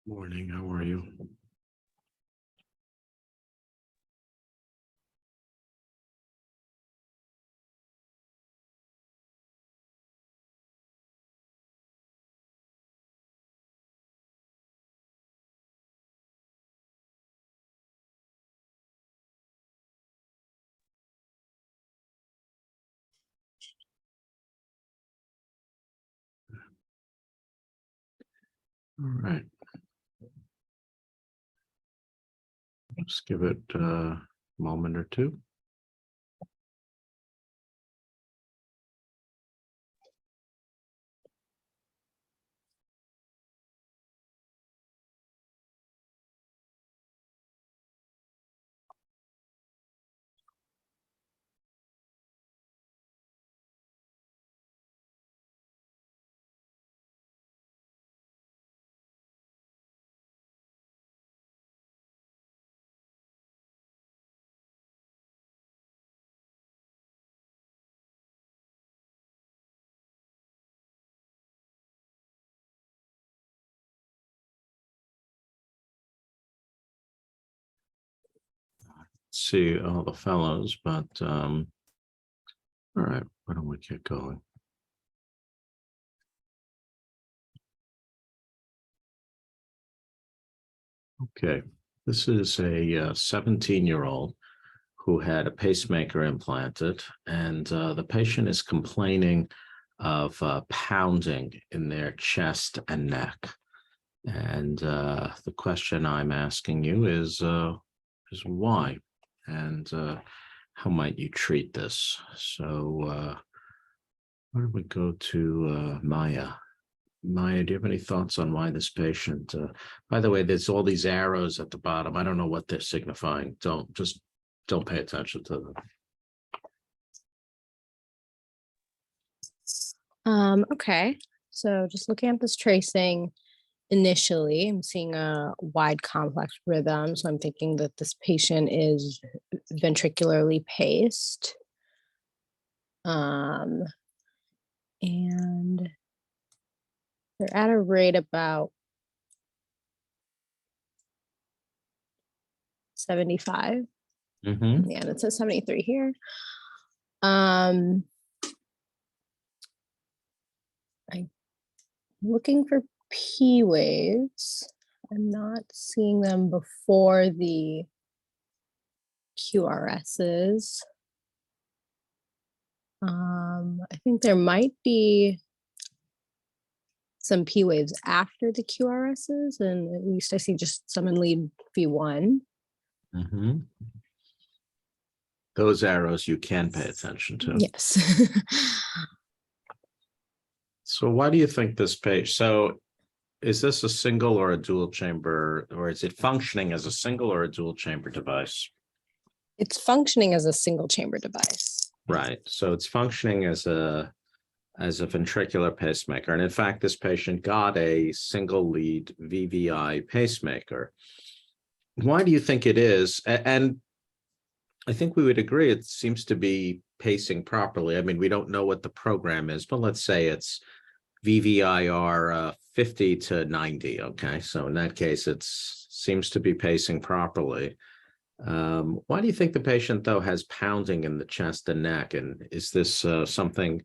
Morning, how are you? All right. Just give it a moment or two. See all the fellows, but all right, why don't we get going? Okay, this is a 17-year-old who had a pacemaker implanted, and the patient is complaining of pounding in their chest and neck. And the question I'm asking you is why, and how might you treat this? So why don't we go to Maya? Maya, do you have any thoughts on why this patient, by the way, there's all these arrows at the bottom. I don't know what they're signifying. Don't pay attention to them. Okay, so just looking at this tracing, initially, I'm seeing a wide complex rhythm. So I'm thinking that this patient is ventricularly paced. And they're at a rate about 75. Mm-hmm. Yeah, and it says 73 here. I'm looking for P waves. I'm not seeing them before the QRSs. I think there might be some P waves after the QRSs, and at least I see just some in lead V1. Mm-hmm. Those arrows you can pay attention to. Yes. So why do you think this page? So is this a single or a dual chamber, or is it functioning as a single or a dual chamber device? It's functioning as a single chamber device. Right. So it's functioning as a ventricular pacemaker. And in fact, this patient got a single lead VVI pacemaker. Why do you think it is? And I think we would agree it seems to be pacing properly. I mean, we don't know what the program is, but let's say it's VVIR 50 to 90. Okay. So in that case, it seems to be pacing properly. Why do you think the patient, though, has pounding in the chest and neck? And is this something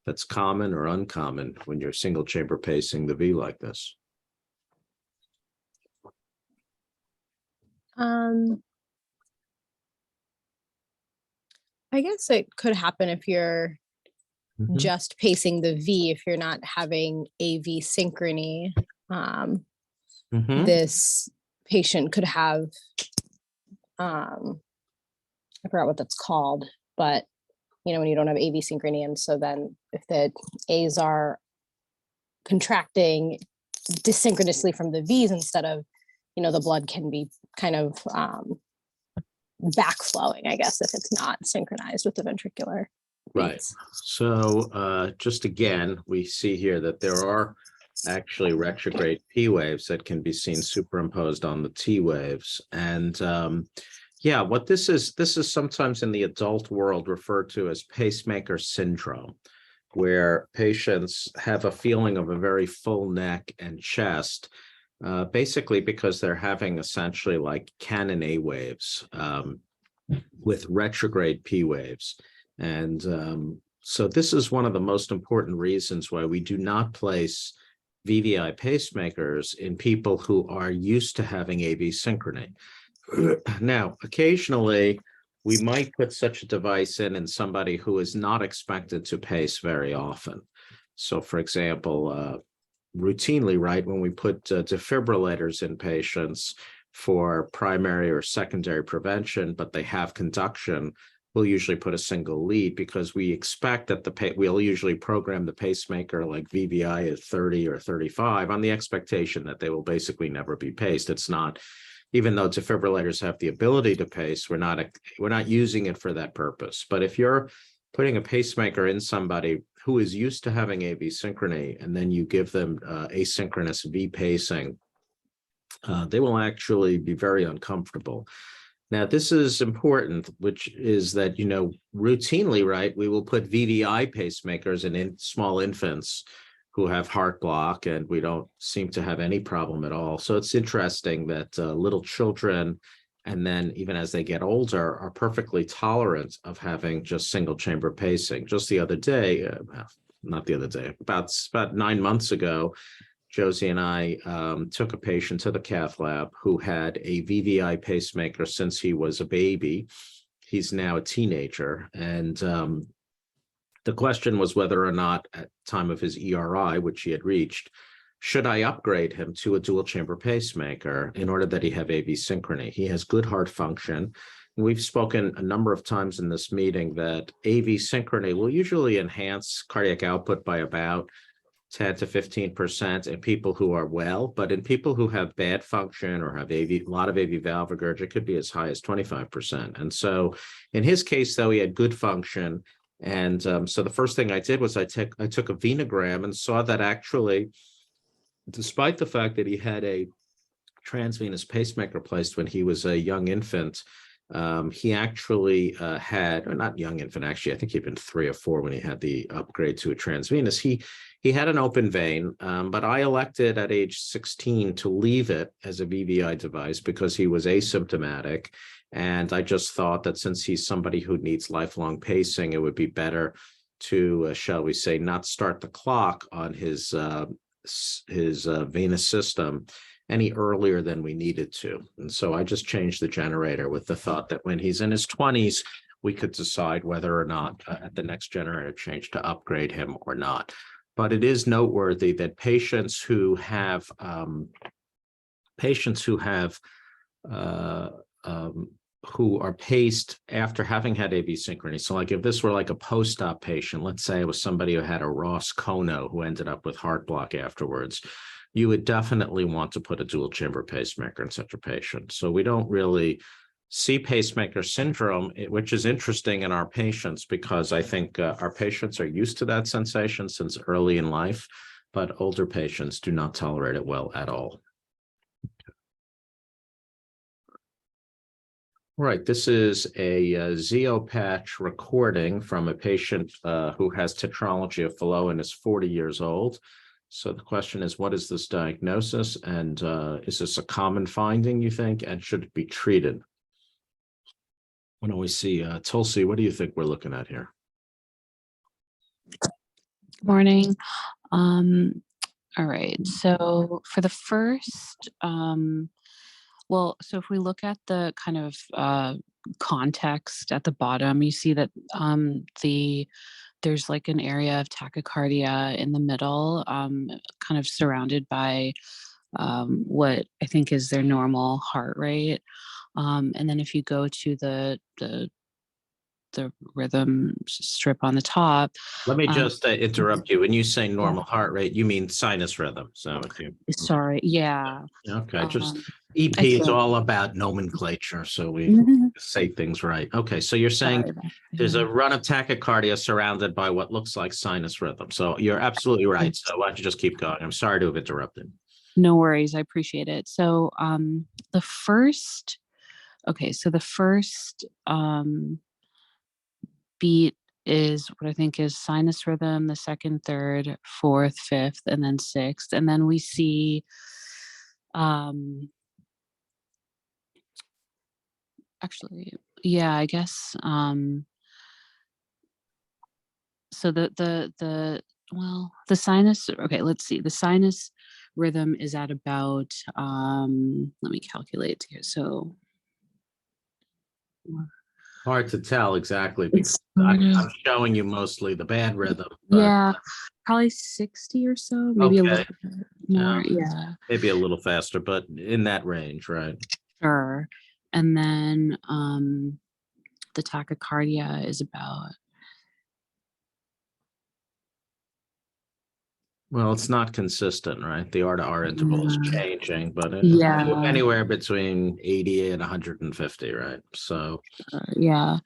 that's common or uncommon when you're single chamber pacing the V like this? I guess it could happen if you're just pacing the V, if you're not having AV synchrony. This patient could have, I forgot what that's called, but when you don't have AV synchrony, and so then if the A's are contracting desynchronously from the V's instead of, the blood can be kind of backflowing, I guess, if it's not synchronized with the ventricular beats. Right. So just again, we see here that there are actually retrograde P waves that can be seen superimposed on the T waves. And yeah, what this is sometimes in the adult world referred to as pacemaker syndrome, where patients have a feeling of a very full neck and chest, basically because they're having essentially like canon A waves with retrograde P waves. And so this is one of the most important reasons why we do not place VVI pacemakers in people who are used to having AV synchrony. Now, occasionally, we might put such a device in somebody who is not expected to pace very often. So, for example, routinely, right, when we put defibrillators in patients for primary or secondary prevention, but they have conduction, we'll usually put a single lead because we expect that we'll usually program the pacemaker like VVI at 30 or 35 on the expectation that they will basically never be paced. It's not, even though defibrillators have the ability to pace, we're not using it for that purpose. But if you're putting a pacemaker in somebody who is used to having AV synchrony, and then you give them asynchronous V pacing, they will actually be very uncomfortable. Now, this is important, which is that, routinely, right, we will put VVI pacemakers in small infants who have heart block, and we don't seem to have any problem at all. So it's interesting that little children, and then even as they get older, are perfectly tolerant of having just single chamber pacing. Just the other day, not the other day, about 9 months ago, Josie and I took a patient to the cath lab who had a VVI pacemaker since he was a baby. He's now a teenager. And the question was whether or not at time of his ERI, which he had reached, should I upgrade him to a dual chamber pacemaker in order that he have AV synchrony? He has good heart function. And we've spoken a number of times in this meeting that AV synchrony will usually enhance cardiac output by about 10 to 15% in people who are well, but in people who have bad function or have a lot of AV valve regurg, it could be as high as 25%. And so in his case, though, he had good function. And so the first thing I did was I took a venogram and saw that actually, despite the fact that he had a transvenous pacemaker placed when he was a young infant, he actually had, or not young infant, actually, I think he'd been 3 or 4 when he had the upgrade to a transvenous. He had an open vein, but I elected at age 16 to leave it as a VVI device because he was asymptomatic. And I just thought that since he's somebody who needs lifelong pacing, it would be better to, shall we say, not start the clock on his venous system any earlier than we needed to. And so I just changed the generator with the thought that when he's in his 20s, we could decide whether or not at the next generator change to upgrade him or not. But it is noteworthy that patients who have who are paced after having had AV synchrony. So like if this were like a post-op patient, let's say it was somebody who had a Ross Kono who ended up with heart block afterwards, you would definitely want to put a dual chamber pacemaker in such a patient. So we don't really see pacemaker syndrome, which is interesting in our patients because I think our patients are used to that sensation since early in life, but older patients do not tolerate it well at all. Right, this is a Zio patch recording from a patient who has tetralogy of Fallot and is 40 years old. So the question is, what is this diagnosis? And is this a common finding, you think, and should it be treated? Why don't we see, Tulsi, what do you think we're looking at here? Good morning. All right, so for the first, well, so if we look at the kind of context at the bottom, you see that there's like an area of tachycardia in the middle, kind of surrounded by what I think is their normal heart rate. And then if you go to the rhythm strip on the top. Let me just interrupt you. When you say normal heart rate, you mean sinus rhythm. So if you, sorry, yeah. okay, just EP is all about nomenclature, so we say things right. Okay, so you're saying there's a run of tachycardia surrounded by what looks like sinus rhythm. So you're absolutely right. So why don't you just keep going? I'm sorry to have interrupted. No worries, I appreciate it. So the first beat is what I think is sinus rhythm, the second, third, fourth, fifth, and then sixth. And then we see Um, actually, yeah, I guess. So the sinus. Okay, let's see. The sinus rhythm is at about. Let me calculate here. So Hard to tell exactly because it's sort of, I'm showing you mostly the bad rhythm, but yeah, probably 60 or so, maybe a okay, little bit more. Yeah, maybe a little faster, but in that range, right? sure. And then the tachycardia is about. Well, it's not consistent, right? The R-to-R interval is changing, but Yeah, anywhere between 80 and 150, right? So, yeah.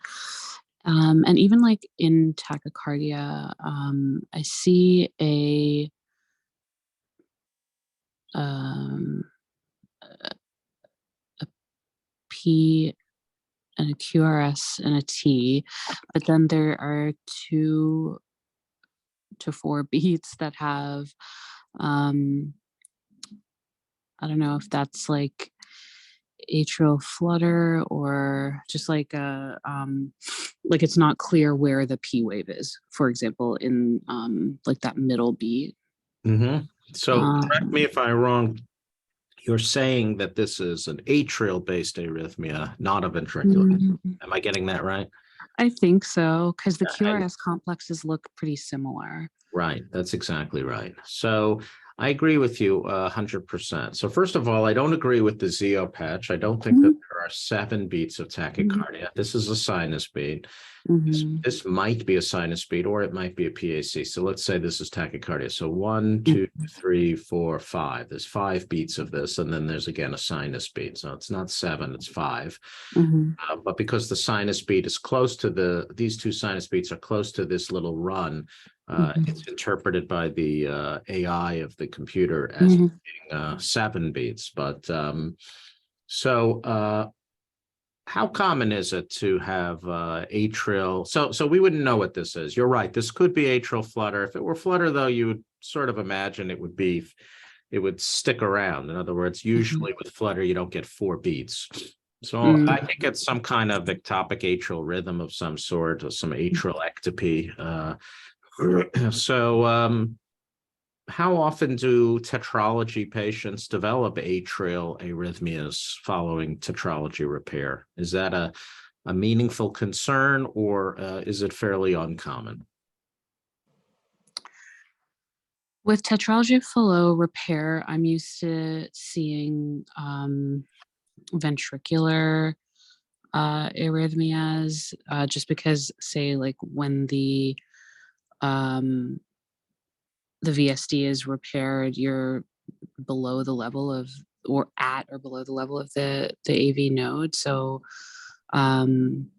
And even like in tachycardia, I see um, a P and a QRS and a T, but then there are 2 to 4 beats that have, um, I don't know if that's like atrial flutter or just like it's not clear where the P wave is, for example, in like that middle beat. mhm. So correct me Um, if I'm wrong. You're saying that this is an atrial-based arrhythmia, not a ventricular. mm, Am I getting that right? I think so, because the And QRS complexes look pretty similar. right, that's exactly right. So I agree with you 100%. So first of all, I don't agree with the Zeo patch. I don't think that Mhm, there are 7 beats of mhm, tachycardia. This is a sinus beat. mhm, This might be a sinus beat or it might be a PAC. So let's say this is tachycardia. So one, mhm, two, three, four, five. There's 5 beats of this, and then there's again a sinus beat. So it's not 7, it's 5. mhm, But because the sinus beat is close to these 2 sinus beats are close to this little run, mhm, it's interpreted by the AI of the computer as mhm. being 7 beats. But so how common is it to have atrial? So we wouldn't know what this is. You're right. This could be atrial flutter. If it were flutter, though, you would sort of imagine it would stick around. In other words, Mhm. usually with flutter, you don't get 4 beats. So I Mm. think it's some kind of ectopic atrial rhythm of some sort, or some atrial ectopy. So how often do tetralogy patients develop atrial arrhythmias following tetralogy repair? Is that a meaningful concern, or is it fairly uncommon? With tetralogy of Fallot repair, I'm used to seeing ventricular arrhythmias, just because, say, like when um, the VSD is repaired, you're below the level of, or at or below the level of the AV node. So um,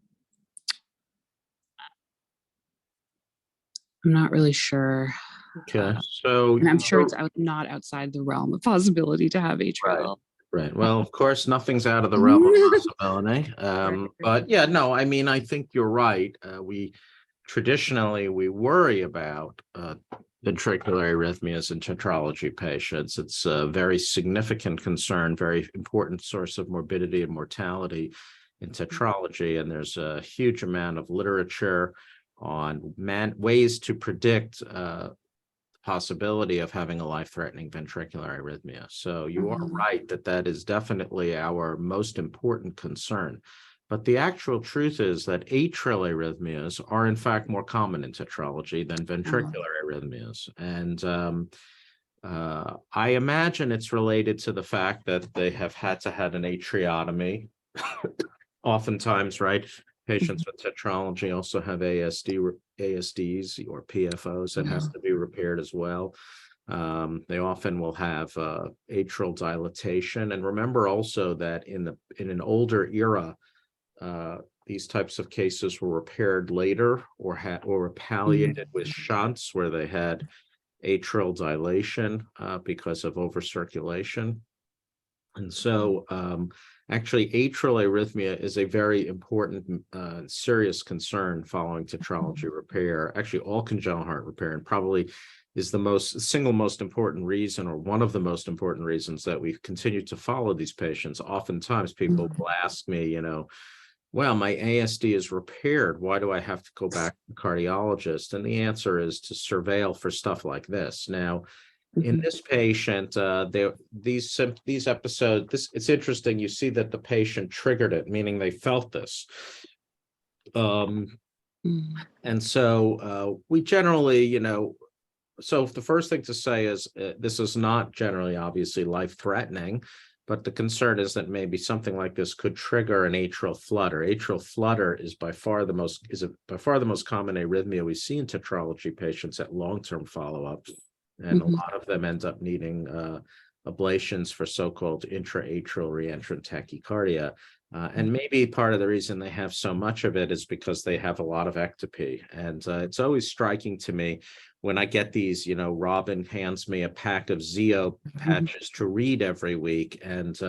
I'm not really sure. Okay, Uh, so and I'm sure it's not outside the realm of possibility to have right. atrial. Right. Well, of course, nothing's out of the realm of possibility. But yeah, no, I mean, I think you're right. We traditionally we worry about ventricular arrhythmias in tetralogy patients. It's a very significant concern, very important source of morbidity and mortality in tetralogy. And there's a huge amount of literature on ways to predict possibility of having a life-threatening ventricular arrhythmia. So you are Mhm. right that that is definitely our most important concern. But the actual truth is that atrial arrhythmias are in fact more common in tetralogy than ventricular arrhythmias. And I imagine it's related to the fact that they have had to have an atriotomy. Oftentimes, right? Patients with tetralogy also have ASDs or PFOs that has to be repaired as well. They often will have atrial dilatation. And remember also that in an older era, these types of cases were repaired later or were palliated with shunts where they had atrial dilation because of overcirculation. And so actually atrial arrhythmia is a very important, serious concern following tetralogy repair, actually all congenital heart repair, and probably is the single most important reason, or one of the most important reasons that we continue to follow these patients. Oftentimes people will ask me, well, my ASD is repaired. Why do I have to go back to the cardiologist? And the answer is to surveil for stuff like this. Now, in this patient, these episodes, it's interesting. You see that the patient triggered it, meaning they felt this. And so we generally, so the first thing to say is this is not generally obviously life-threatening, but the concern is that maybe something like this could trigger an atrial flutter. Atrial flutter is by far the most common arrhythmia we see in tetralogy patients at long-term follow-up, and a lot of them end up needing ablations for so-called intra-atrial reentrant tachycardia. And maybe part of the reason they have so much of it is because they have a lot of ectopy. And it's always striking to me when I get these, Robin hands me a pack of Zeo patches to read every week. And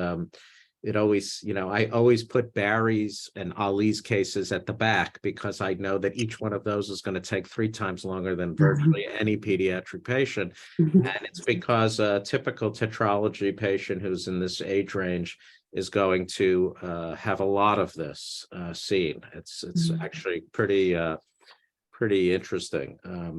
it always, I always put Barry's and Ali's cases at the back, because I know that each one of those is going to take 3 times longer than virtually any pediatric patient. And it's because a typical tetralogy patient who's in this age range is going to have a lot of this seen. It's actually pretty interesting.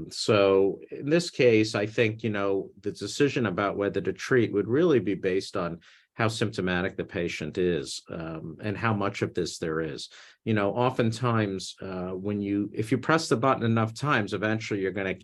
So in this case, I think, the decision about whether to treat would really be based on how symptomatic the patient is, and how much of this there is. Oftentimes if you press the button enough times, eventually you're gonna,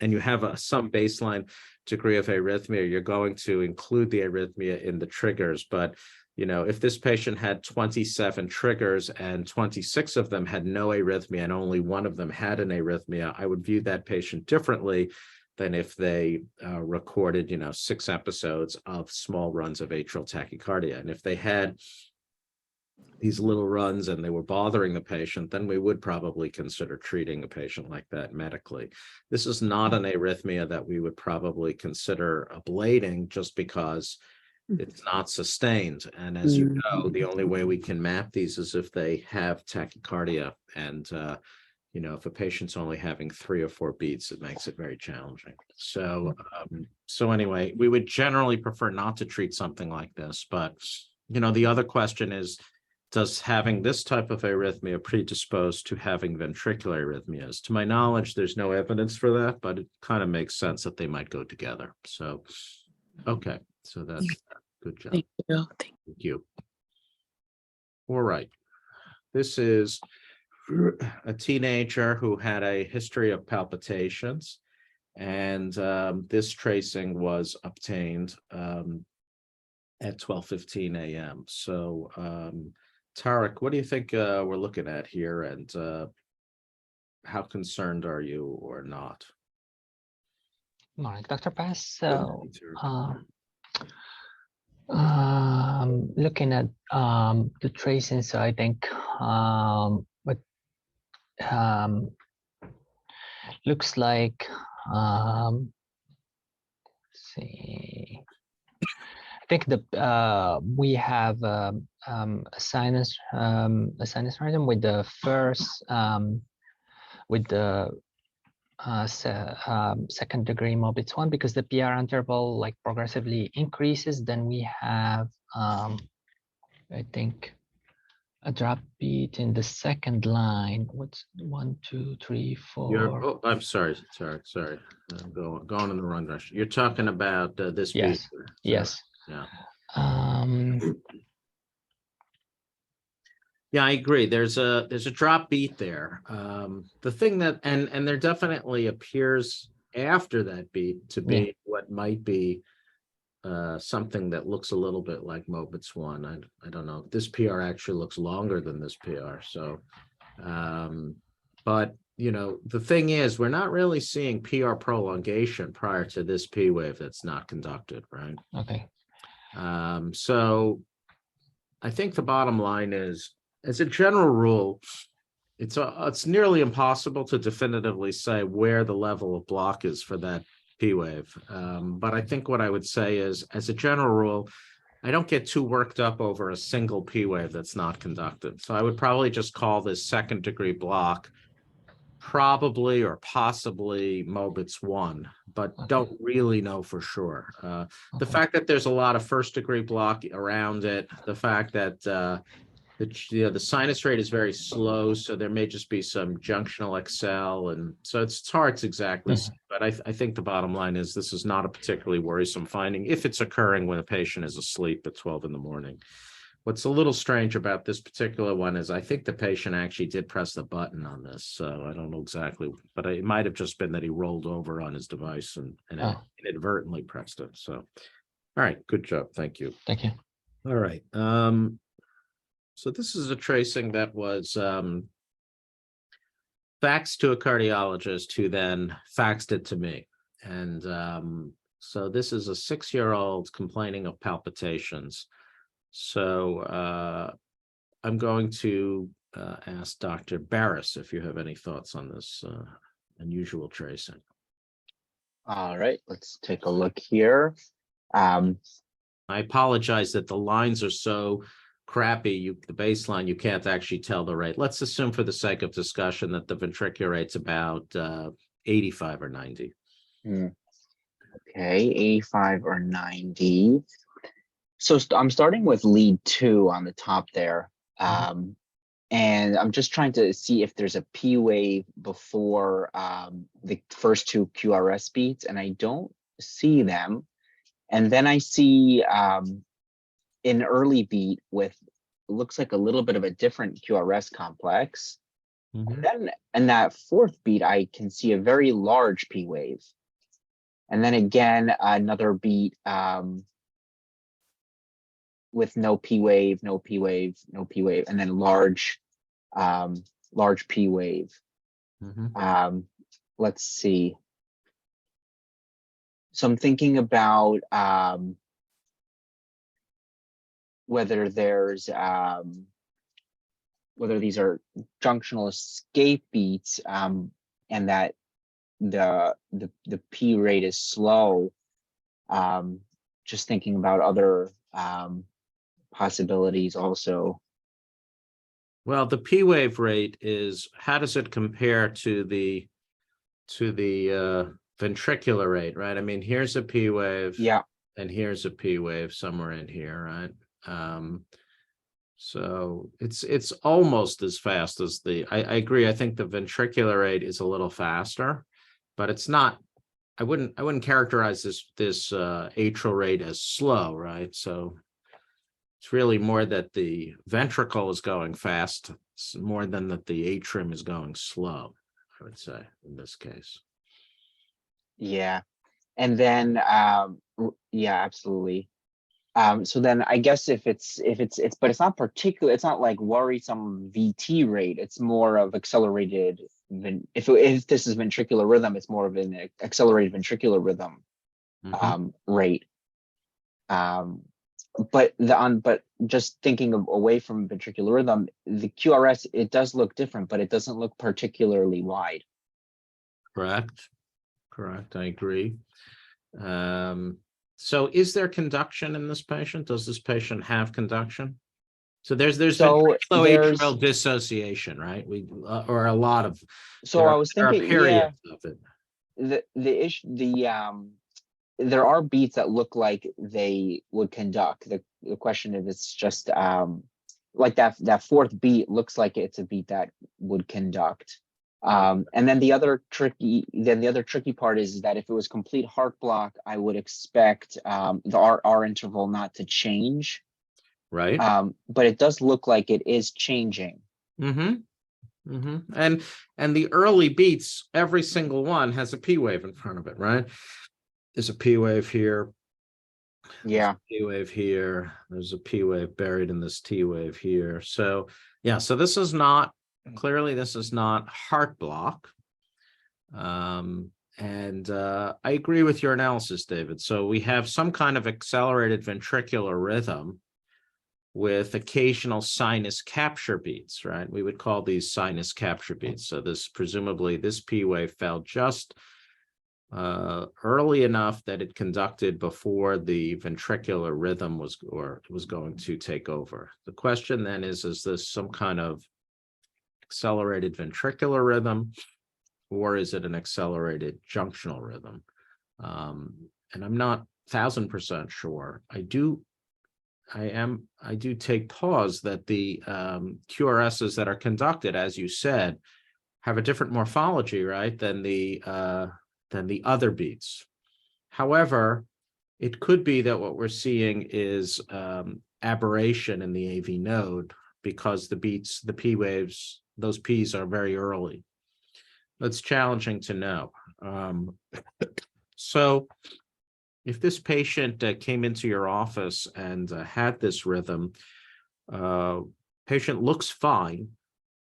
and you have some baseline degree of arrhythmia, you're going to include the arrhythmia in the triggers. But if this patient had 27 triggers and 26 of them had no arrhythmia and only one of them had an arrhythmia, I would view that patient differently than if they recorded, 6 episodes of small runs of atrial tachycardia. And if they had these little runs and they were bothering the patient, then we would probably consider treating a patient like that medically. This is not an arrhythmia that we would probably consider ablating, just because it's not sustained. And as you know, the only way we can map these is if they have tachycardia. And, if a patient's only having 3 or 4 beats, it makes it very challenging. So, anyway, we would generally prefer not to treat something like this. But, the other question is, does having this type of arrhythmia predispose to having ventricular arrhythmias? To my knowledge, there's no evidence for that, but it kind of makes sense that they might go together. So, okay. So that's good job. Thank you. Thank you. All right. This is a teenager who had a history of palpitations, and this tracing was obtained at 12:15 a.m. So, Tarek, what do you think we're looking at here, and how concerned are you or not? Morning, Dr. Pass. So, Peter. looking at the tracing, so I think what looks like, let's see, I think we have a sinus rhythm with the first with the second degree morbid 1, because the PR interval like progressively increases. Then we have I think a drop beat in the second line. What's 1, 2, 3, 4? I'm sorry. I'm going in the wrong direction. You're talking about this beat. Yes. Yes. Yeah. Yeah, I agree. There's a drop beat there. The thing that and there definitely appears after that beat to be what might be something that looks a little bit like Mobitz 1. I don't know. This PR actually looks longer than this PR. So, but the thing is, we're not really seeing PR prolongation prior to this P wave that's not conducted, right? Okay. So I think the bottom line is, as a general rule, it's nearly impossible to definitively say where the level of block is for that P wave. But I think what I would say is, as a general rule, I don't get too worked up over a single P wave that's not conducted. So I would probably just call this second degree block probably or possibly Mobitz 1, but Okay. don't really know for sure. The Okay. fact that there's a lot of first-degree block around it, the fact that the sinus rate is very slow, so there may just be some junctional excel, and so it's hard to exactly Mhm. say, but I think the bottom line is this is not a particularly worrisome finding if it's occurring when a patient is asleep at 12 in the morning. What's a little strange about this particular one is I think the patient actually did press the button on this, so I don't know exactly, but it might have just been that he rolled over on his device and Oh. inadvertently pressed it. So, all right, good job, thank you. Thank you. All right, so this is a tracing that was faxed to a cardiologist who then faxed it to me, and so this is a 6-year-old complaining of palpitations. So I'm going to ask Dr. Barris if you have any thoughts on this unusual tracing. All right, let's take a look here. I apologize that the lines are so crappy, the baseline, you can't actually tell the rate. Let's assume for the sake of discussion that the ventricular rate's about 85 or 90. Okay, 85 or 90. So I'm starting with lead 2 on the top there. And I'm just trying to see if there's a P wave before the first 2 QRS beats, and I don't see them. And then I see an early beat with, looks like a little bit of a different QRS complex. And then in that 4th beat, I can see a very large P wave. And then again, another beat with no P wave, no P wave, no P wave, and then large P wave. Let's see. So I'm thinking about whether there's whether these are junctional escape beats, and that the P rate is slow. Just thinking about other possibilities also. Well, the P wave rate is, how does it compare to the ventricular rate, right? I mean, here's a P wave, Yeah, and here's a P wave somewhere in here, right? So it's almost as fast as I agree. I think the ventricular rate is a little faster, but it's not. I wouldn't characterize this atrial rate as slow, right? So it's really more that the ventricle is going fast, more than that the atrium is going slow, I would say, in this case. yeah. And then yeah, absolutely. So then I guess if it's but it's not particular, it's not like worrisome VT rate, it's more of accelerated. If this is ventricular rhythm, it's more of an accelerated ventricular rhythm rate. But just thinking of away from ventricular rhythm, the QRS, it does look different, but it doesn't look particularly wide. Correct. I agree. So is there conduction in this patient? Does this patient have conduction? So there's atrial dissociation, right? Or a lot of. So I was thinking, yeah, of it. the issue, there are beats that look like they would conduct. The question is, it's just like that 4th beat looks like it's a beat that would conduct. And then the other tricky part is that if it was complete heart block, I would expect the R interval not to change. Right. But it does look like it is changing. And the early beats, every single one has a P wave in front of it, right? There's a P wave here. Yeah. P wave here. There's a P wave buried in this T wave here. So yeah, so this is not, clearly this is not heart block. And I agree with your analysis, David. So we have some kind of accelerated ventricular rhythm with occasional sinus capture beats, right? We would call these sinus capture beats. So presumably this P wave fell just early enough that it conducted before the ventricular rhythm was going to take over. The question then is this some kind of accelerated ventricular rhythm, or is it an accelerated junctional rhythm? And I'm not 1,000% sure. I do take pause that the QRSs that are conducted, as you said, have a different morphology, right, than the other beats. However, it could be that what we're seeing is aberration in the AV node because the beats, the P waves, those Ps are very early. That's challenging to know. So if this patient came into your office and had this rhythm, patient looks fine,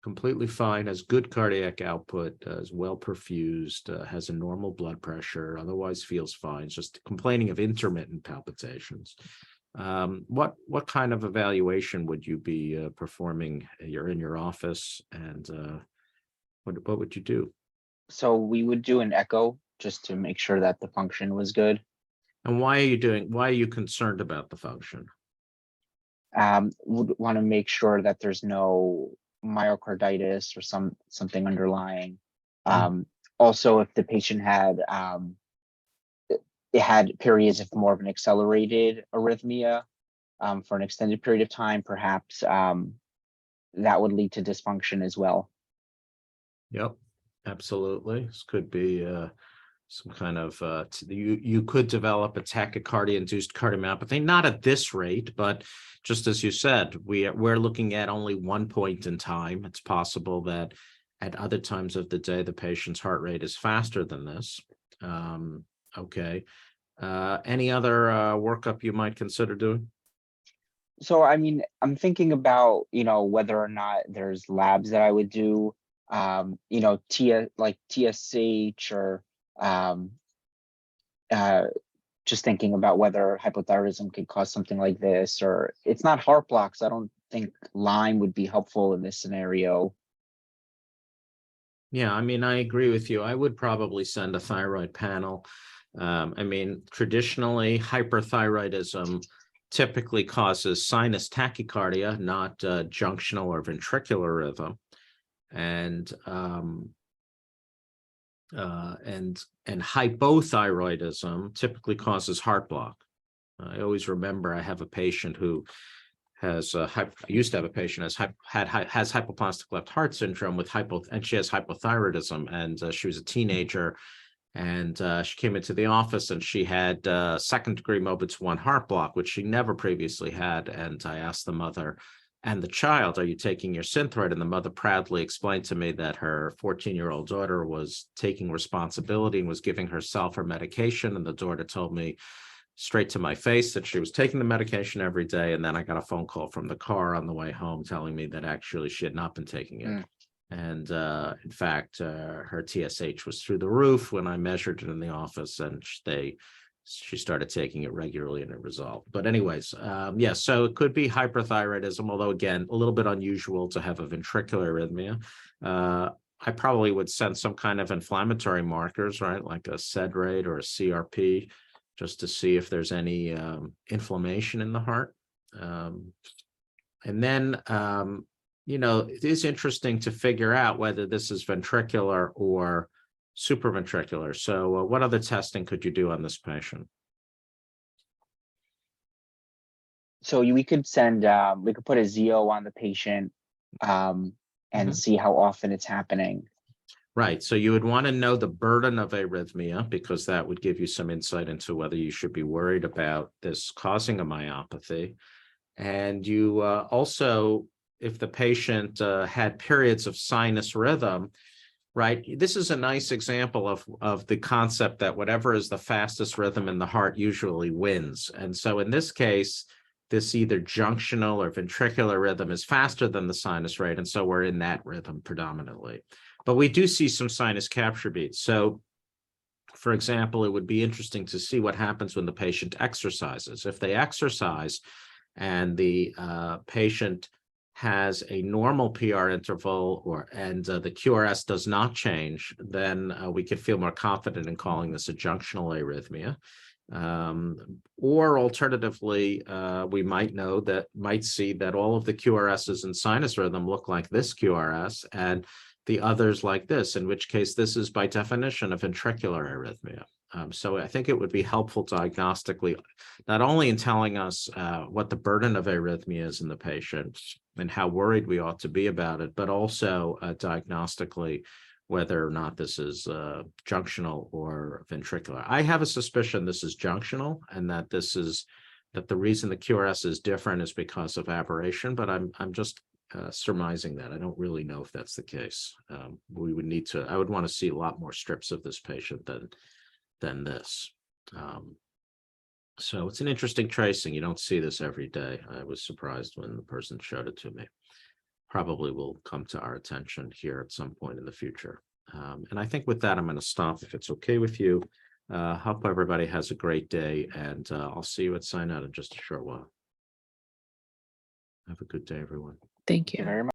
completely fine, has good cardiac output, is well perfused, has a normal blood pressure, otherwise feels fine, just complaining of intermittent palpitations. What kind of evaluation would you be performing? You're in your office, and what would you do? So we would do an echo just to make sure that the function was good. And why are you concerned about the function? Would want to make sure that there's no myocarditis or something underlying. Also, if the patient had it had periods of more of an accelerated arrhythmia for an extended period of time, perhaps that would lead to dysfunction as well. Yep, absolutely. This could be some kind of you could develop a tachycardia-induced cardiomyopathy, not at this rate, but just as you said, we're looking at only one point in time. It's possible that at other times of the day, the patient's heart rate is faster than this. Okay. Any other workup you might consider doing? So, I mean, I'm thinking about, whether or not there's labs that I would do, like TSH or just thinking about whether hypothyroidism could cause something like this, or it's not heart blocks. I don't think Lyme would be helpful in this scenario. Yeah, I mean, I agree with you. I would probably send a thyroid panel. I mean, traditionally, hyperthyroidism typically causes sinus tachycardia, not junctional or ventricular rhythm, and hypothyroidism typically causes heart block. I always remember I have a patient who has I used to have a patient has hypoplastic left heart syndrome and she has hypothyroidism, and she was a teenager, and she came into the office and she had second-degree Mobitz 1 heart block, which she never previously had. And I asked the mother and the child, "Are you taking your Synthroid?" And the mother proudly explained to me that her 14-year-old daughter was taking responsibility and was giving herself her medication. And the daughter told me straight to my face that she was taking the medication every day. And then I got a phone call from the car on the way home telling me that actually she had not been taking it. And in fact, her TSH was through the roof when I measured it in the office, and she started taking it regularly and it resolved. But anyways, yeah, so it could be hyperthyroidism, although again, a little bit unusual to have a ventricular arrhythmia. I probably would send some kind of inflammatory markers, right, like a SED rate or a CRP, just to see if there's any inflammation in the heart. And then, it is interesting to figure out whether this is ventricular or supraventricular. So what other testing could you do on this patient? So we could put a ZO on the patient and see how often it's happening. Right. So you would want to know the burden of arrhythmia, because that would give you some insight into whether you should be worried about this causing a myopathy. And you also, if the patient had periods of sinus rhythm, right, this is a nice example of the concept that whatever is the fastest rhythm in the heart usually wins. And so in this case, this either junctional or ventricular rhythm is faster than the sinus rate. And so we're in that rhythm predominantly. But we do see some sinus capture beats. So, for example, it would be interesting to see what happens when the patient exercises. If they exercise and the patient has a normal PR interval and the QRS does not change, then we could feel more confident in calling this a junctional arrhythmia. Or alternatively, we might see that all of the QRSs in sinus rhythm look like this QRS, and the others like this, in which case this is by definition a ventricular arrhythmia. So I think it would be helpful diagnostically, not only in telling us what the burden of arrhythmia is in the patient and how worried we ought to be about it, but also diagnostically whether or not this is junctional or ventricular. I have a suspicion this is junctional, and that the reason the QRS is different is because of aberration, but I'm just surmising that. I don't really know if that's the case. We would need to, I would want to see a lot more strips of this patient than this. So it's an interesting tracing. You don't see this every day. I was surprised when the person showed it to me. Probably will come to our attention here at some point in the future. And I think with that, I'm going to stop if it's okay with you. Hope everybody has a great day, and I'll see you at Sinai in just a short while. Have a good day, everyone. Thank Thank you you. very much.